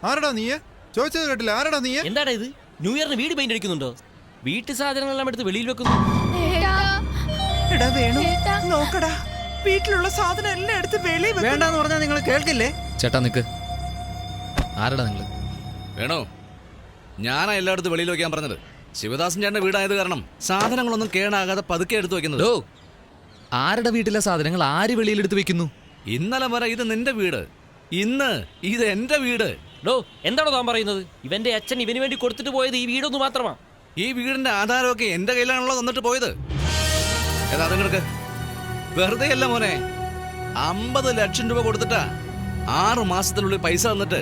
ആരടാ നീ? ചോദിച്ചത് കേട്ടില്ല. ആരടാ നീ? എന്താടാ ഇത്? ന്യൂ ഇയറിന് വീട് പെയിന്റ് അടിക്കുന്നുണ്ടോ? വീട്ടു സാധനങ്ങളെല്ലാം എടുത്ത് വെളിയിൽ വെക്കുന്നു. എടാ വേണു, നോക്കടാ, വീട്ടിലുള്ള സാധനം എല്ലാം എടുത്ത് വെളിയിൽ വേണ്ടെന്ന് പറഞ്ഞാൽ നിങ്ങൾ കേൾക്കില്ലേ? ചേട്ടാ നിക്ക്. ആരടാ നിങ്ങള്? വേണോ, ഞാനാ എല്ലായിടത്തും വെളിയിൽ വെക്കാൻ പറഞ്ഞത്. ശിവദാസൻ ചേട്ടന്റെ വീടായത് കാരണം സാധനങ്ങളൊന്നും കേടാകാതെ പതുക്കെ എടുത്തു വെക്കുന്നത്. ആരുടെ വീട്ടിലെ സാധനങ്ങൾ ആര് വെളിയിലെടുത്ത് വെക്കുന്നു? ഇന്നലെ വരെ ഇത് നിന്റെ വീട്, ഇന്ന് ഇത് എന്റെ വീട്. എന്താണോ താൻ പറയുന്നത്? ഇവന്റെ അച്ഛൻ ഇവന് വേണ്ടി കൊടുത്തിട്ട് പോയത് ഈ വീടൊന്നു മാത്രമാ. ഈ വീടിന്റെ ആധാരമൊക്കെ എന്റെ കയ്യിലാണല്ലോ തന്നിട്ട് പോയത്. ഏതാ നിങ്ങൾക്ക് വെറുതെ അല്ല മോനെ. 50 ലക്ഷം രൂപ കൊടുത്തിട്ടാ 6 മാസത്തിനുള്ളിൽ പൈസ തന്നിട്ട്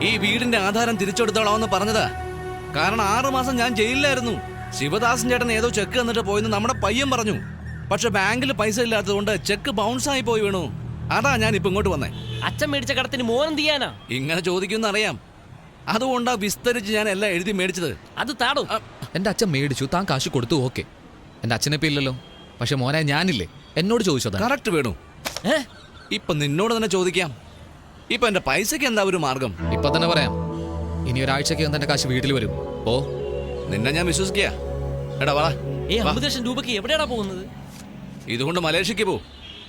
ഈ വീടിന്റെ ആധാരം തിരിച്ചെടുത്തോളാമെന്ന് പറഞ്ഞതാ. കാരണം 6 മാസം ഞാൻ ജയിലിലായിരുന്നു. ശിവദാസൻ ചേട്ടൻ ഏതോ ചെക്ക് തന്നിട്ട് പോയെന്ന് നമ്മുടെ പയ്യൻ പറഞ്ഞു. പക്ഷെ ബാങ്കിൽ പൈസ ഇല്ലാത്തതുകൊണ്ട് ചെക്ക് ബൗൺസ് ആയി പോയി വീണു. അതാ ഞാൻ ഇപ്പൊ ഇങ്ങോട്ട് വന്നേ. അച്ഛൻ മേടിച്ച കടത്തിന് മോനം ചെയ്യാനാ ഇങ്ങനെ ചോദിക്കുമെന്ന് അറിയാം. അതുകൊണ്ടാ വിസ്തരിച്ച് ഞാൻ എല്ലാം എഴുതി മേടിച്ചത്. അത് താടോ. എന്റെ അച്ഛൻ മേടിച്ചു, താൻ കാശ് കൊടുത്തു, ഓക്കെ. എന്റെ അച്ഛനെപ്പോ ഇല്ലല്ലോ. പക്ഷെ മോനെ ഞാനില്ലേ, എന്നോട് ചോദിച്ചതാ. കറക്റ്റ് വേണു. ഇപ്പൊ നിന്നോട് തന്നെ ചോദിക്കാം. ഇപ്പൊ എന്റെ പൈസക്ക് എന്താ ഒരു മാർഗം? ഇപ്പൊ തന്നെ പറയാം. ഇനി ഒരാഴ്ചക്ക് വന്ന് എന്റെ കാശ് വീട്ടിൽ വരും. ഓ, നിന്നെ ഞാൻ വിശ്വസിക്കുക. എടാ വാ. 50 ലക്ഷം രൂപയ്ക്ക് എവിടെയാടാ പോകുന്നത്? ഇതുകൊണ്ട് മലേഷ്യക്ക് പോ.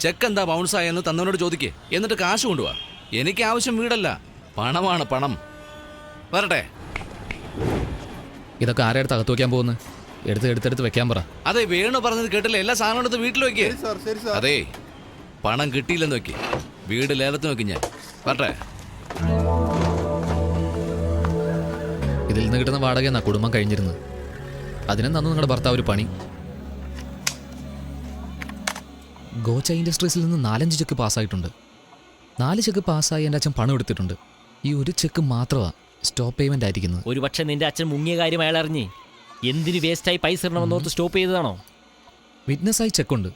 ചെക്ക് എന്താ ബൗൺസ് ആയെന്ന് തന്നവനോട് ചോദിക്കേ. എന്നിട്ട് കാശ് കൊണ്ടുപോവാ. എനിക്ക് ആവശ്യം വീടല്ല, പണമാണ്, പണം. വരട്ടെ. ഇതൊക്കെ ആരെ അടുത്ത് അകത്ത് വെക്കാൻ പോകുന്നത്? എടുത്തെടുത്ത് വെക്കാൻ പറ. അതെ, വേണു പറഞ്ഞത് കേട്ടില്ല. എല്ലാ സാധനവും എടുത്ത് വീട്ടിൽ വെക്കേ. അതെ, പണം കിട്ടിയില്ലെന്ന് വെക്കേ. വീട് ലേലത്തിന് വെക്കും ഞാൻ. വരട്ടെ. ഇതിൽ നിന്ന് കിട്ടുന്ന വാടക എന്നാ കുടുംബം കഴിഞ്ഞിരുന്നത്. അതിനും തന്നു നിങ്ങളുടെ ഭർത്താവ് ഒരു പണി. ഗോച്ച ഇൻഡസ്ട്രീസിൽ നിന്ന് 4-5 ചെക്ക് പാസ്സായിട്ടുണ്ട്. 4 ചെക്ക് പാസ്സായി എൻ്റെ അച്ഛൻ പണം എടുത്തിട്ടുണ്ട്. ഈ ഒരു ചെക്ക് മാത്രമാണ് സ്റ്റോപ്പ് പേയ്മെന്റ് ആയിരിക്കുന്നത്. ഒരു പക്ഷെ നിന്റെ അച്ഛൻ മുങ്ങിയ കാര്യം അയാൾ അറിഞ്ഞ് എന്തിന് വേസ്റ്റായി പൈസ ഇടണമെന്നോർത്ത് സ്റ്റോപ്പ് ചെയ്തതാണോ? വിറ്റ്നസ്സായി ചെക്കുണ്ട്.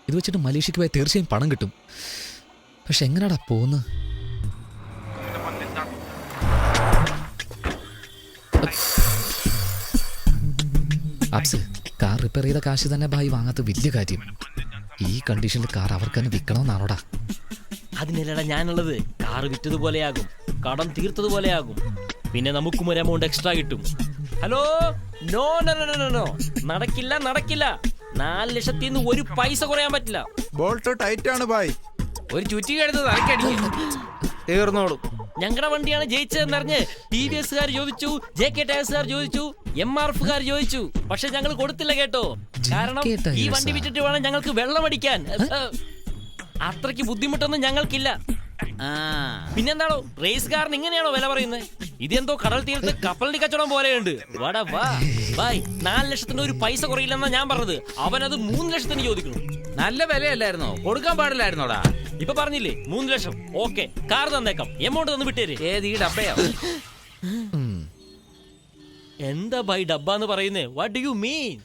ഇത് വെച്ചിട്ട് മലേഷ്യക്ക് പോയാൽ തീർച്ചയായും പണം കിട്ടും. പക്ഷെ എങ്ങനെയാടാ പോകുന്നത്? അപ്സ്, കാർ റിപ്പയർ ചെയ്ത കാശ് തന്നെ ഭായി വാങ്ങാത്ത വലിയ കാര്യം. ഈ കണ്ടീഷനിൽ കാർ അവർക്ക് തന്നെ വിൽക്കണമെന്നാണോടാ? അതിനല്ലടാ ഞാനുള്ളത്. കാർ വിറ്റതുപോലെയാകും, കടം തീർത്തതുപോലെയാകും, പിന്നെ നമുക്കും ഒരു എമൗണ്ട് എക്സ്ട്രാ കിട്ടും. Hello, no no no no, നടക്കില്ല നടക്കില്ല. 4 ലക്ഷത്തിൽ നിന്ന് ഒരു പൈസ കുറയാൻ പറ്റില്ല. ബോൾട്ട് ടൈറ്റ് ആണ് ഭായ്. ഒരു ചുറ്റി എടുത്ത് തലക്കടിക്കും, തീർന്നോളൂ. ഞങ്ങളുടെ വണ്ടിയാണ് ജയിച്ചതെന്നറിഞ്ഞ് TVS കാർ ചോദിച്ചു, JK ടയർസുകാർ ചോദിച്ചു, MRF കാർ ചോദിച്ചു. പക്ഷെ ഞങ്ങൾ കൊടുത്തില്ല കേട്ടോ. കാരണം ഈ വണ്ടി വിറ്റിട്ട് വേണം ഞങ്ങൾക്ക് വെള്ളം അടിക്കാൻ. അത്രയ്ക്ക് ബുദ്ധിമുട്ടൊന്നും ഞങ്ങൾക്കില്ല. പിന്നെന്താണോ റേസ് കാറിന് ഇങ്ങനെയാണോ വില പറയുന്നത്? ഇതെന്തോ കടൽ തീരത്ത് കപ്പലിന്റെ കച്ചവടം പോലെയുണ്ട്. വാടാ വാ ബായ്. 4 ലക്ഷത്തിന് ഒരു പൈസ കുറയില്ലെന്നാ ഞാൻ പറഞ്ഞത്. അവനത് 3 ലക്ഷത്തിന് ചോദിക്കുന്നു. നല്ല വിലയല്ലായിരുന്നോ? കൊടുക്കാൻ പാടില്ലായിരുന്നോടാ? ഇപ്പൊ പറഞ്ഞില്ലേ 3 ലക്ഷം. ഓക്കെ, കാർ തന്നേക്കാം, എമൗണ്ട് തന്ന് വിട്ടേര്. ഏത് ഈ ഡബ്ബയോ? എന്താ ബൈ ഡബ്ബാന്ന് പറയുന്നേ? What do you mean?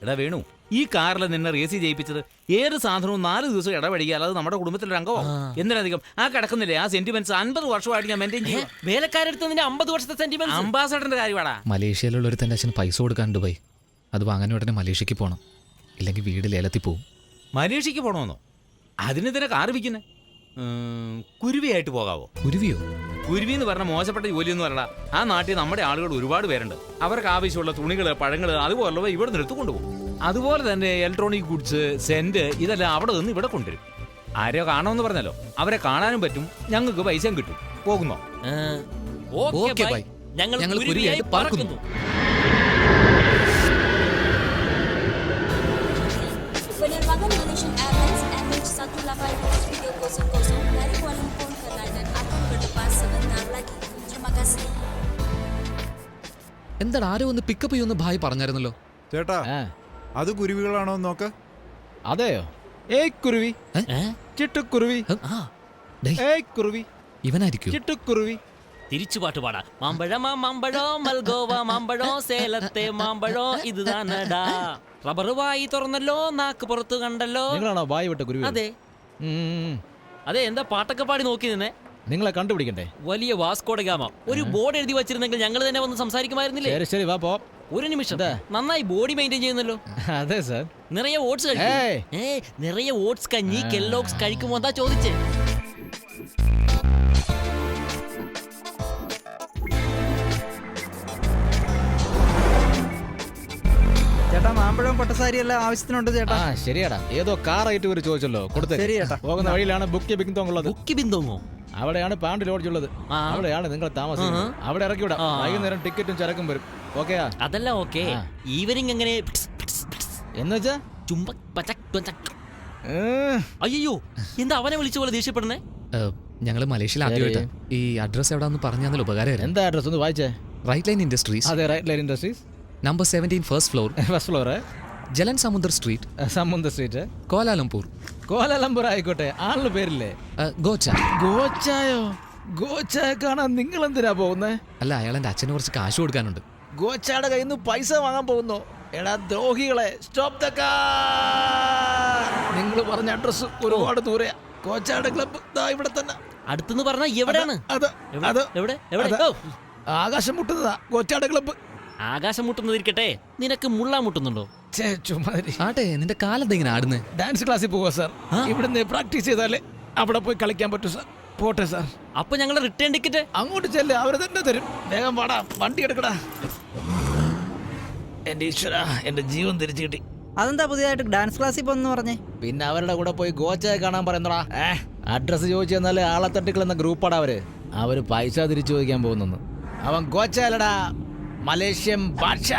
എടാ വേണു, ഈ കാറിൽ നിന്നെ റേസി ജയിപ്പിച്ചത് ഏത് സാധനവും 4 ദിവസം ഇടപഴകിയാൽ അത് നമ്മുടെ കുടുംബത്തിലെ അംഗമാവും. എന്തിനധികം ആ കിടക്കുന്നില്ലേ ആ സെന്റിമെന്റ്സ് 50 വർഷമായിട്ട് ഞാൻ മെയിൻറ്റെയിൻ ചെയ്യും. വേലക്കാരെടുത്ത് നിന്റെ 50 വർഷത്തെ സെന്റിമെന്റ്. അംബാസഡറിന്റെ കാര്യമാടാ. മലേഷ്യയിലുള്ള ഒരു തന്റെ അച്ഛന് പൈസ കൊടുക്കാനുണ്ട് ഭായി. അത് വാങ്ങാൻ ഉടനെ മലേഷ്യക്ക് പോകണം, ഇല്ലെങ്കിൽ വീട് ലേലത്തിൽ പോവും. മലേഷ്യക്ക് പോകണമെന്നോ? അതിനെതിരെ കാർ വിൽക്കുന്നേ? കുരുവിയായിട്ട് പോകാവോ? കുരുവിയോ? കുരുവി എന്ന് പറഞ്ഞ മോശപ്പെട്ട ജോലിയൊന്നും അല്ല. ആ നാട്ടിൽ നമ്മുടെ ആളുകൾ ഒരുപാട് പേരുണ്ട്. അവർക്ക് ആവശ്യമുള്ള തുണികള്, പഴങ്ങള്, അതുപോലുള്ളവ ഇവിടെ നിന്ന് എടുത്തു കൊണ്ടുപോകും. അതുപോലെ തന്നെ ഇലക്ട്രോണിക് ഗുഡ്സ്, സെന്റ്, ഇതെല്ലാം അവിടെ നിന്ന് ഇവിടെ കൊണ്ടുവരും. ആരെയോ കാണുമെന്ന് പറഞ്ഞല്ലോ, അവരെ കാണാനും പറ്റും, ഞങ്ങൾക്ക് പൈസയും കിട്ടും. പോകുന്നോ? ഓക്കേ ബൈ, ഞങ്ങൾ കുരുവിയായി പറക്കുന്നു. Penerbangan Malaysian Airlines MH185 Hospital 00 dari Kuala Lumpur ke London akan berdepas sebentar lagi. Terima kasih. എന്താണ് ആരോ ഒന്ന് പിക്കപ്പ് ചെയ്യുമെന്ന് ഭായി പറഞ്ഞായിരുന്നല്ലോ. ചേട്ടാ, അത് കുരുവികളാണോ നോക്ക്. അതെയോ? കുരുവി, ചിട്ടുക്കുരുവി, കുരുവി, ഇവനായിരിക്കും ചിട്ടുക്കുരുവി. തിരിച്ചു പാട്ട് പാടാ. മാമ്പഴമാ മാമ്പഴോ മൽഗോവ മാമ്പഴോ സേലത്തെ മാമ്പഴോ ഇത് താനടാ. റബ്ബർ വായി തുറന്നല്ലോ, നാക്ക് പുറത്ത് കണ്ടല്ലോ. നിങ്ങളാണോ വായി വിട്ട കുരുവി? അതെ അതെ. എന്താ പാട്ടൊക്കെ പാടി നോക്കി നിന്നെ? നിങ്ങളെ കണ്ടുപിടിക്കണ്ടേ? വലിയ വാസ്കോഡ ഗാമ ഒരു ബോർഡ് എഴുതി വെച്ചിരുന്നെങ്കിൽ ഞങ്ങൾ തന്നെ വന്ന് സംസാരിക്കുമായിരുന്നില്ലേ? ശരി വാ പോ. ഒരു നിമിഷം, നന്നായി ബോഡി മെയിൻറ്റെയിൻ ചെയ്യുന്നല്ലോ. അതെ സാർ. നിറയെ ഓട്സ് കഴിക്കും. നിറയെ ഓട്സ് കഞ്ഞി കെല്ലോഗ്സ് കഴിക്കുമോ എന്താ ചോദിച്ചേ? മാമ്പഴം പട്ടസാരി എല്ലാം ആവശ്യത്തിനുണ്ട് ചേട്ടാ. ആ ശരിയാടാ, ഏതോ കാർ ആയിട്ട് ഒരു ചോദിച്ചല്ലോ, കൊടുത്തേ. ശരി ചേട്ടാ. പോകുന്ന വഴിയിലാണ് ബുക്ക് ബിങ്തോങ്ങുള്ളത്. ബുക്കി ബിന്ദോങ്ങോ? അവിടെയാണ് പാണ്ട് ലോഡ്ജ് ഉള്ളത്. ആ. അവിടെയാണ് നിങ്ങൾ താമസിക്കുന്നത്. അവിടെ ഇറക്കി വിടാം. ആ. വൈകുന്നേരം ടിക്കറ്റും ചരക്കും വരും. ഓക്കെയാ? അതെല്ലാം ഓക്കെ. ആ. ഈവനിങ് എങ്ങനെ? എന്ന് വെച്ചാ ചുംബക് പചക് ത്വചക്. അയ്യോ, എന്താ അവനെ വിളിച്ച പോലെ ദേഷ്യപ്പെടുന്നേ? ഞങ്ങൾ മലേഷ്യയിൽ ആദ്യമായിട്ടാ. ഈ അഡ്രസ് എവിടാന്ന് പറഞ്ഞാൽ ഉപകാരമായിരുന്നു. എന്താ അഡ്രസ് ഒന്ന് വായിച്ചേ. റൈറ്റ് ലൈൻ ഇൻഡസ്ട്രീസ്, അതെ, Right Line Industries, number 17 first floor, first floor, Jalan Samudra street, സമുദ്ര സ്ട്രീറ്റ്, കോലാലംപൂർ. കോലാലംപൂർ ആയിക്കോട്ടെ. ആളിന് പേരില്ലേ? ഗോച്ച. ഗോച്ചായോ? ഗോച്ചായ കാണാൻ നിങ്ങൾ എന്തിനാ പോകുന്നേ? അല്ല, അയാൾ എൻ്റെ അച്ഛന് കുറച്ച് കാശ് കൊടുക്കാനുണ്ട്. ഗോച്ചായുടെ കയ്യിൽ നിന്ന് പൈസ വാങ്ങാൻ പോകുന്നോ? എടാ ദ്രോഹികളെ, സ്റ്റോപ്പ് ദ കാർ! നിങ്ങൾ പറഞ്ഞ അഡ്രസ് ഒരുപാട് ദൂരെയാ. ഗോച്ചായുടെ ക്ലബ്ബ് ദാ ഇവിടെ തന്നെ. അടുത്തെന്ന് പറഞ്ഞാ എവിടെയാണ്? അത് അത് എവിടെ എവിടെ? അത് ഓ, ആകാശം മുട്ടുന്നതാ ഗോച്ചായുടെ ക്ലബ്ബ്. ആകാശം മുട്ടുന്നതിരിക്കട്ടെ, നിനക്ക് മുള്ളാൻ മുട്ടുന്നുണ്ടോ? ചുമ്മാതിരി. ആട്ടെ, നിന്റെ കാലെന്താ ഇങ്ങനെ ആടുന്നേ? ഡാൻസ് ക്ലാസ്സിൽ പോവാ സാർ. ഇവിടുന്ന് പ്രാക്ടീസ് ചെയ്താലേ അവിടെ പോയി കളിക്കാൻ പറ്റൂ സാർ. പോട്ടെ സാർ. അപ്പൊ ഞങ്ങളുടെ റിട്ടേൺ ടിക്കറ്റ് അങ്ങോട്ട് ചെല്ലേ, അവര് തന്നെ തരും. വേഗം വാടാ, വണ്ടി എടുക്കടാ. എന്റെ ഈശ്വര, എന്റെ ജീവൻ തിരിച്ചു കിട്ടി. അതെന്താ പുതിയതായിട്ട് ഡാൻസ് ക്ലാസ്സിൽ പോന്ന് പറഞ്ഞേ? പിന്നെ അവരുടെ കൂടെ പോയി ഗോച്ചയെ കാണാൻ പറയുന്നടാ. അഡ്രസ് ചോദിച്ചു തന്നാലേ ആളെ തട്ടിക്കളെന്ന ഗ്രൂപ്പാടാ അവര് പൈസ തിരിച്ചു ചോദിക്കാൻ പോകുന്നു. അവൻ ഗോച്ചയല്ലടാ, മലേഷ്യൻ ഭാഷ.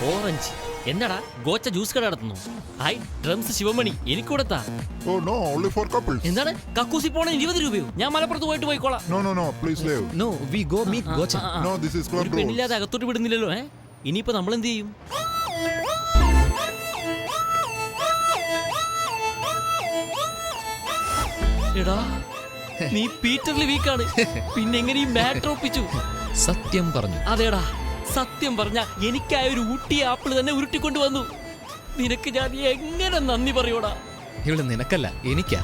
ഓറഞ്ച്. എന്താടാ ഗോച്ച ജ്യൂസ് കട നടത്തുന്നു? ഹായ്, ഡ്രംസ് ശിവമണി എനിക്ക് കൊടുത്താ. Oh no, only for couples. എന്താണ് കക്കൂസി പോണ 20 രൂപയോ? ഞാൻ മലപ്പുറത്ത് പോയിട്ട് പോയിക്കോളാം. No, please leave. No, we go meet ഗോച്ച. No, this is ഒരു club rules. പെണ്ണില്ലാതെ അകത്തോട്ട് വിടുന്നില്ലല്ലോ. ഇനിയിപ്പോ നമ്മൾ എന്ത് ചെയ്യും? എടാ, നീ പീറ്ററിൽ വീക്കാണ്. പിന്നെ എങ്ങനെ ഈ മാറ്റർ ഒപ്പിച്ചു? സത്യം പറഞ്ഞു. അതേടാ, സത്യം പറഞ്ഞ എനിക്കായ ഒരു ഊട്ടി ആപ്പിൾ തന്നെ ഉരുട്ടിക്കൊണ്ട് വന്നു. നിനക്ക് ഞാൻ എങ്ങനെ നന്ദി പറയൂടാ? ഇവിടെ നിനക്കല്ല, എനിക്കാ.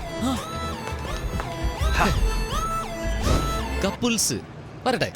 കപ്പിൾസ് വരട്ടെ.